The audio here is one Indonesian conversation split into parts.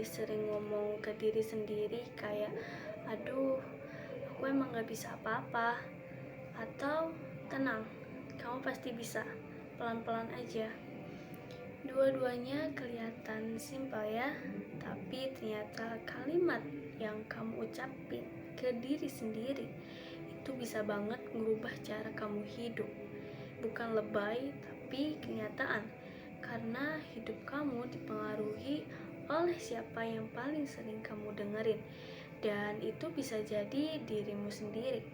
lebih sering ngomong ke diri sendiri kayak, aduh, aku emang gak bisa apa-apa, atau tenang, kamu pasti bisa, pelan-pelan aja. Dua-duanya kelihatan simpel ya, tapi ternyata kalimat yang kamu ucapin ke diri sendiri itu bisa banget merubah cara kamu hidup. Bukan lebay, tapi kenyataan. Karena hidup kamu dipengaruhi oleh siapa yang paling sering kamu dengerin. Dan itu bisa jadi dirimu sendiri.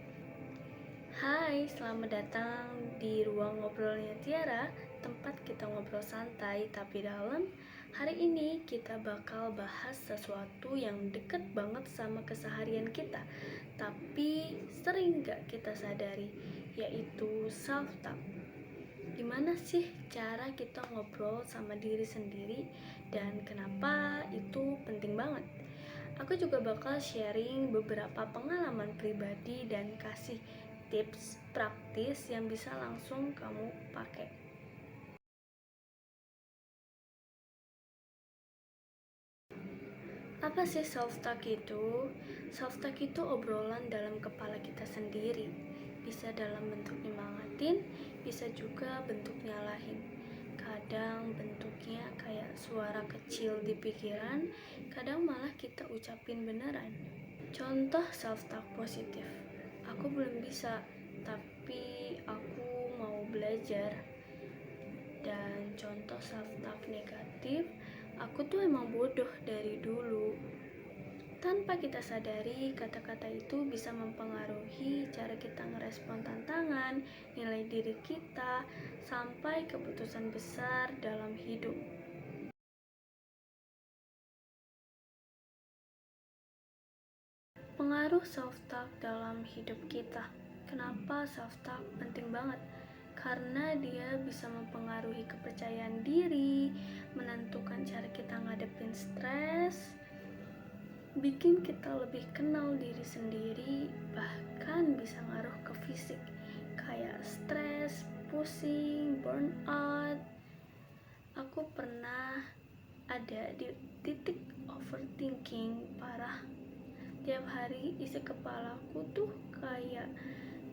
Hai, selamat datang di ruang ngobrolnya Tiara, tempat kita ngobrol santai tapi dalam. Hari ini kita bakal bahas sesuatu yang deket banget sama keseharian kita, tapi sering gak kita sadari, yaitu self-talk. Gimana sih cara kita ngobrol sama diri sendiri dan kenapa itu penting banget? Aku juga bakal sharing beberapa pengalaman pribadi dan kasih tips praktis yang bisa langsung kamu pakai. Apa sih self-talk itu? Self-talk itu obrolan dalam kepala kita sendiri. Bisa dalam bentuk nyemangatin, bisa juga bentuk nyalahin. Kadang bentuknya kayak suara kecil di pikiran, kadang malah kita ucapin beneran. Contoh self-talk positif. Aku belum bisa, tapi aku mau belajar. Dan contoh self-talk negatif, aku tuh emang bodoh dari dulu. Tanpa kita sadari, kata-kata itu bisa mempengaruhi cara kita ngerespon tantangan, nilai diri kita, sampai keputusan besar dalam hidup. Pengaruh self-talk dalam hidup kita. Kenapa self-talk penting banget? Karena dia bisa mempengaruhi kepercayaan diri, menentukan cara kita ngadepin stres, bikin kita lebih kenal diri sendiri, bahkan bisa ngaruh ke fisik, kayak stres, pusing, burnout. Aku pernah ada di titik overthinking parah. Tiap hari isi kepalaku tuh kayak,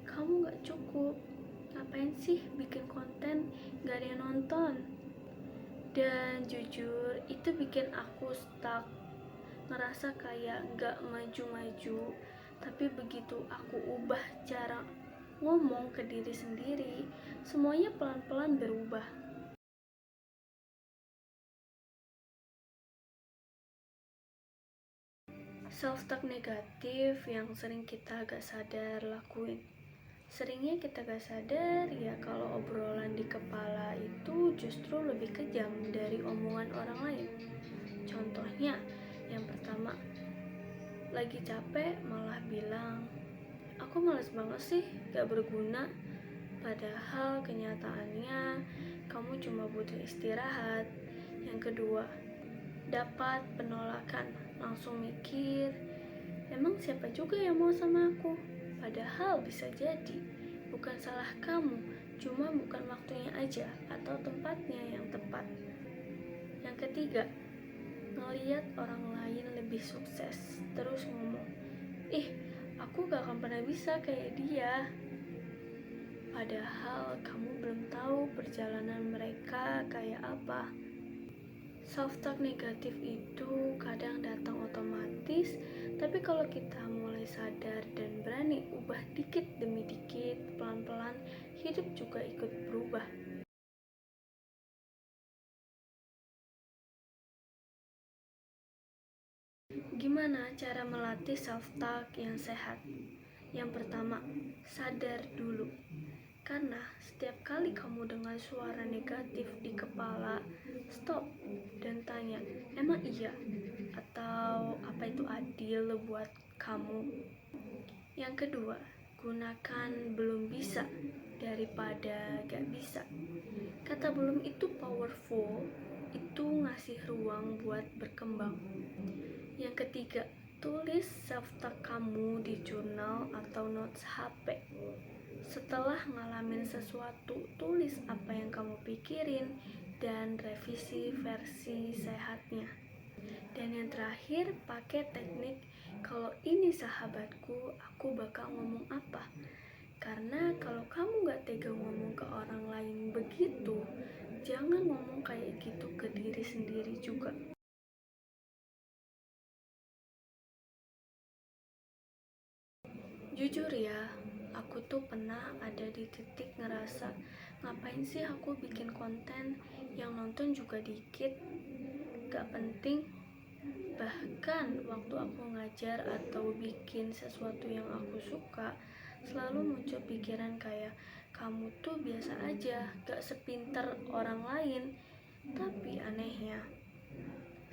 kamu gak cukup, ngapain sih bikin konten gak ada yang nonton. Dan jujur itu bikin aku stuck, ngerasa kayak gak maju-maju. Tapi begitu aku ubah cara ngomong ke diri sendiri, semuanya pelan-pelan berubah. Self-talk negatif yang sering kita gak sadar lakuin. Seringnya kita gak sadar ya kalau obrolan di kepala itu justru lebih kejam dari omongan orang lain. Contohnya, yang pertama, lagi capek malah bilang, aku malas banget sih, gak berguna. Padahal kenyataannya kamu cuma butuh istirahat. Yang kedua, dapat penolakan, langsung mikir, emang siapa juga yang mau sama aku? Padahal bisa jadi bukan salah kamu, cuma bukan waktunya aja atau tempatnya yang tepat. Yang ketiga, ngeliat orang lain lebih sukses, terus ngomong, ih, aku gak akan pernah bisa kayak dia. Padahal kamu belum tahu perjalanan mereka kayak apa. Self-talk negatif itu kadang datang otomatis, tapi kalau kita mulai sadar dan berani ubah dikit demi dikit, pelan-pelan, hidup juga ikut berubah. Gimana cara melatih self-talk yang sehat? Yang pertama, sadar dulu. Karena setiap kali kamu dengar suara negatif di kepala, stop dan tanya, emang iya? Atau apa itu adil buat kamu? Yang kedua, gunakan belum bisa daripada gak bisa. Kata belum itu powerful, itu ngasih ruang buat berkembang. Yang ketiga, tulis self-talk kamu di jurnal atau notes HP. Setelah ngalamin sesuatu, tulis apa yang kamu pikirin dan revisi versi sehatnya. Dan yang terakhir, pakai teknik kalau ini sahabatku, aku bakal ngomong apa. Karena kalau kamu gak tega ngomong ke orang lain begitu, jangan ngomong kayak gitu ke diri sendiri juga. Jujur ya, aku tuh pernah ada di titik ngerasa, ngapain sih aku bikin konten yang nonton juga dikit, gak penting. Bahkan waktu aku ngajar atau bikin sesuatu yang aku suka, selalu muncul pikiran kayak, kamu tuh biasa aja, gak sepinter orang lain. Tapi anehnya,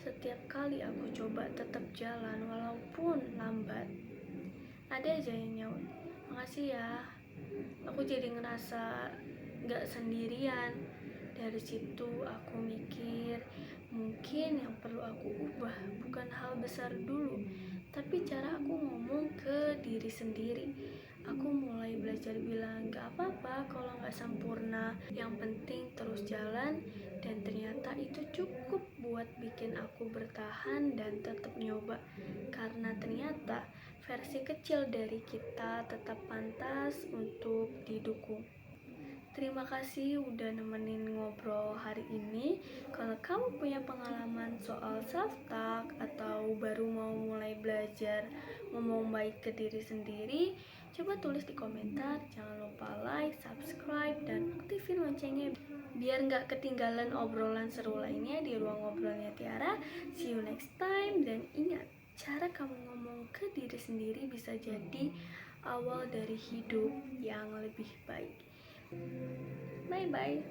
setiap kali aku coba tetap jalan walaupun lambat, ada aja yang nyaut, makasih ya, aku jadi ngerasa gak sendirian. Dari situ aku mikir, mungkin yang perlu aku ubah bukan hal besar dulu, tapi cara aku ngomong ke diri sendiri. Aku mulai belajar bilang gak apa-apa kalau gak sempurna, yang penting terus jalan. Dan ternyata itu cukup buat bikin aku bertahan dan tetap nyoba. Karena ternyata versi kecil dari kita tetap pantas untuk didukung. Terima kasih udah nemenin ngobrol hari ini. Kalau kamu punya pengalaman soal self-talk atau baru mau mulai belajar ngomong baik ke diri sendiri, coba tulis di komentar. Jangan lupa like, subscribe, dan aktifin loncengnya biar nggak ketinggalan obrolan seru lainnya di ruang ngobrolnya Tiara. See you next time, dan ingat, cara kamu ngomong ke diri sendiri bisa jadi awal dari hidup yang lebih baik. Bye bye.